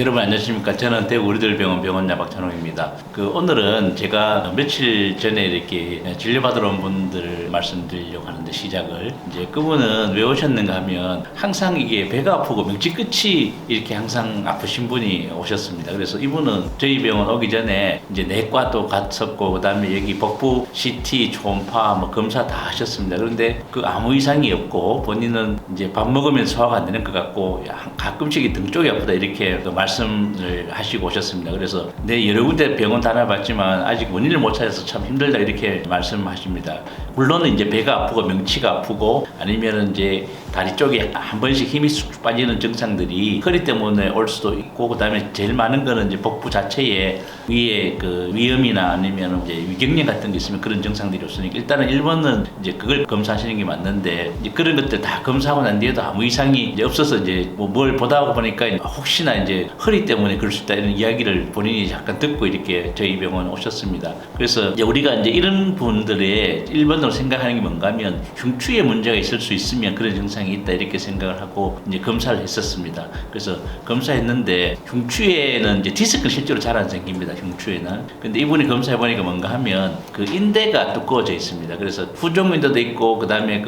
여러분 안녕하십니까. 저는 대구 우리들병원 병원 야박찬홍입니다. 오늘은 제가 며칠 전에 이렇게 진료받으러 온 분들 말씀드리려고 하는데 시작을 이제 그분은 왜 오셨는가 하면 항상 이게 배가 아프고 명치 끝이 이렇게 항상 아프신 분이 오셨습니다. 그래서 이분은 저희 병원 오기 전에 이제 내과도 갔었고 그다음에 여기 복부 CT, 초음파 뭐 검사 다 하셨습니다. 그런데 아무 이상이 없고 본인은 이제 밥 먹으면 소화가 안 되는 것 같고 가끔씩 등 쪽이 아프다 이렇게 말씀을 하시고 오셨습니다. 그래서 여러 군데 병원 다녀봤지만 아직 원인을 못 찾아서 참 힘들다 이렇게 말씀하십니다. 물론 이제 배가 아프고 명치가 아프고 아니면 이제 다리 쪽에 한 번씩 힘이 쑥 빠지는 증상들이 허리 때문에 올 수도 있고 그다음에 제일 많은 거는 이제 복부 자체에 위에 위염이나 아니면 이제 위경련 같은 게 있으면 그런 증상들이 없으니까 일단은 1번은 이제 그걸 검사하시는 게 맞는데 이제 그런 것들 다 검사하고 난 뒤에도 아무 이상이 이제 없어서 이제 뭘 보다 보니까 혹시나 이제 허리 때문에 그럴 수 있다 이런 이야기를 본인이 잠깐 듣고 이렇게 저희 병원 오셨습니다. 그래서 이제 우리가 이제 이런 분들의 1번으로 생각하는 게 뭔가 하면 흉추에 문제가 있을 수 있으면 그런 증상이 있다 이렇게 생각을 하고 이제 검사를 했었습니다. 그래서 검사했는데 흉추에는 이제 디스크는 실제로 잘 안 생깁니다. 흉추에는. 근데 이분이 검사해 보니까 뭔가 하면 인대가 두꺼워져 있습니다. 그래서 후종인대도 있고 그다음에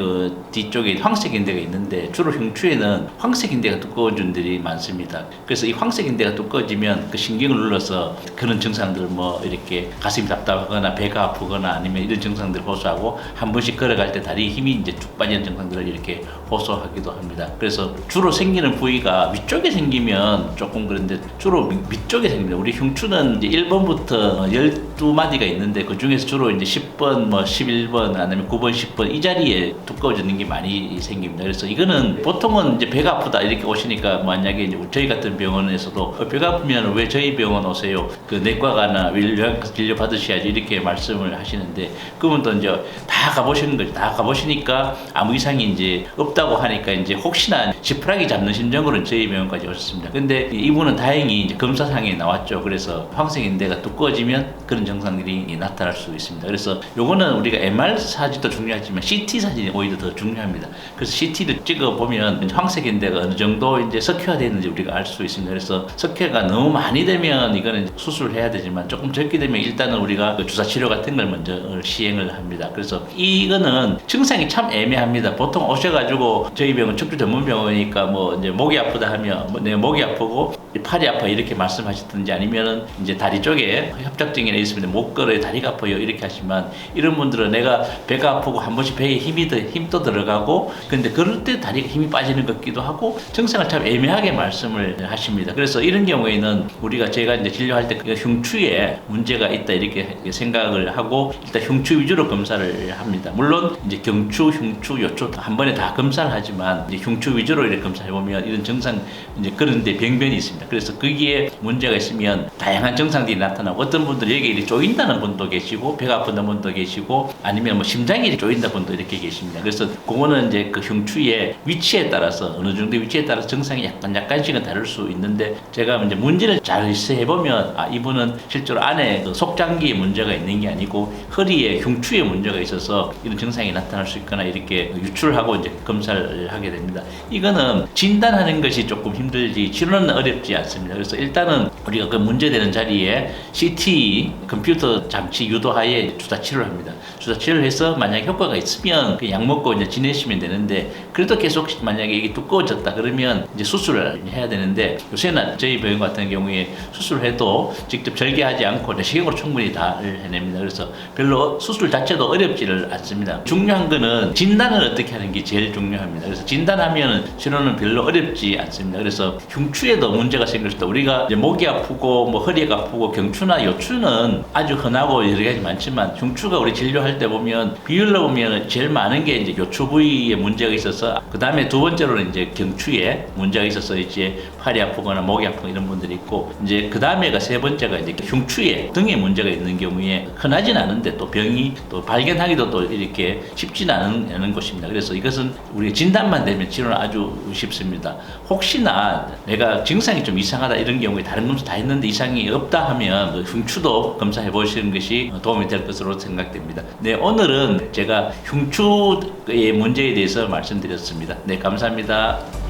뒤쪽에 황색 인대가 있는데 주로 흉추에는 황색 인대가 두꺼운 분들이 많습니다. 그래서 이 황색 인대가 두꺼워지면 신경을 눌러서 그런 증상들 뭐 이렇게 가슴이 답답하거나 배가 아프거나 아니면 이런 증상들을 호소하고 한 번씩 걸어갈 때 다리에 힘이 이제 쭉 빠지는 증상들을 이렇게 호소하기도 합니다. 그래서 주로 생기는 부위가 위쪽에 생기면 조금 그런데 주로 밑쪽에 생깁니다. 우리 흉추는 이제 1번부터 12마디가 있는데 그 중에서 주로 이제 10번, 뭐 11번 아니면 9번, 10번 이 자리에 두꺼워지는 게 많이 생깁니다. 그래서 이거는 보통은 이제 배가 아프다 이렇게 오시니까 만약에 이제 저희 같은 병원에서도 배가 아프면 왜 저희 병원 오세요? 내과 가나 요양과에서 진료 받으셔야지 이렇게 말씀을 하시는데 그분도 이제 다 가보시는 거죠. 다 가보시니까 아무 이상이 이제 없다고 하니까 이제 혹시나 지푸라기 잡는 심정으로 저희 병원까지 오셨습니다. 근데 이분은 다행히 이제 검사상에 나왔죠. 그래서 황색인대가 두꺼워지면 그런 증상들이 나타날 수 있습니다. 그래서 요거는 우리가 MR 사진도 중요하지만 CT 사진이 오히려 더 중요합니다. 그래서 CT를 찍어 보면 황색인대가 어느 정도 이제 석회화되어 있는지 우리가 알 수 있습니다. 그래서 석회가 너무 많이 되면 이거는 수술을 해야 되지만 조금 적게 되면 일단은 우리가 주사 치료 같은 걸 먼저 시행을 합니다. 그래서 이거는 증상이 참 애매합니다. 보통 오셔가지고 저희 병원 척추 전문 병원이니까 뭐 이제 목이 아프다 하면 내 목이 아프고 팔이 아파 이렇게 말씀하시든지 아니면은 이제 다리 쪽에 협착증이나 있으면 못 걸어요, 다리가 아파요 이렇게 하시면 이런 분들은 내가 배가 아프고 한 번씩 배에 힘도 들어가고 근데 그럴 때 다리가 힘이 빠지는 것 같기도 하고 증상을 참 애매하게 말씀을 하십니다. 그래서 이런 경우에는 제가 이제 진료할 때 흉추에 문제가 있다 이렇게 생각을 하고 일단 흉추 위주로 검사를 합니다. 물론 이제 경추, 흉추, 요추 한 번에 다 검사를 하지만 이제 흉추 위주로 이렇게 검사해 보면 이런 증상 이제 그런데 병변이 있습니다. 그래서 거기에 문제가 있으면 다양한 증상들이 나타나고 어떤 분들이 여기 이렇게 조인다는 분도 계시고 배가 아픈 분도 계시고 아니면 뭐 심장이 이렇게 조인다 분도 이렇게 계십니다. 그래서 그거는 이제 흉추의 위치에 따라서 어느 정도 위치에 따라서 증상이 약간씩은 다를 수 있는데 제가 이제 문제를 잘 해보면 이분은 실제로 안에 속장기에 문제가 있는 게 아니고 허리에 흉추에 문제가 있어서 이런 증상이 나타날 수 있거나 이렇게 유출하고 이제 검사를 하게 됩니다. 이거는 진단하는 것이 조금 힘들지 치료는 어렵지 않습니다. 그래서 일단은 우리가 문제되는 자리에 CT 컴퓨터 장치 유도하에 주사 치료를 합니다. 주사 치료를 해서 만약에 효과가 있으면 약 먹고 이제 지내시면 되는데 그래도 계속 만약에 이게 두꺼워졌다 그러면 이제 수술을 해야 되는데 요새는 저희 병원 같은 경우에 수술을 해도 직접 절개하지 않고 내시경으로 충분히 다 해냅니다. 그래서 별로 수술 자체도 어렵지를 않습니다. 중요한 거는 진단을 어떻게 하는 게 제일 중요합니다. 그래서 진단하면 치료는 별로 어렵지 않습니다. 그래서 흉추에도 문제가 생길 때 우리가 이제 목이 아프고 뭐 허리가 아프고 경추나 요추는 아주 흔하고 여러 가지 많지만 흉추가 우리 진료할 때 보면 비율로 보면 제일 많은 게 이제 요추 부위에 문제가 있어서 그 다음에 두 번째로는 이제 경추에 문제가 있어서 이제 팔이 아프거나 목이 아프고 이런 분들이 있고 이제 그 다음에가 세 번째가 이제 흉추에 등에 문제가 있는 경우에 흔하진 않은데 또 병이 또 발견하기도 또 이렇게 쉽진 않은 것입니다. 그래서 이것은 우리 진단만 되면 치료는 아주 쉽습니다. 혹시나 내가 증상이 좀 이상하다 이런 경우에 다른 검사 다 했는데 이상이 없다 하면 흉추도 검사해 보시는 것이 도움이 될 것으로 생각됩니다. 네, 오늘은 제가 흉추의 문제에 대해서 말씀드렸습니다. 네, 감사합니다.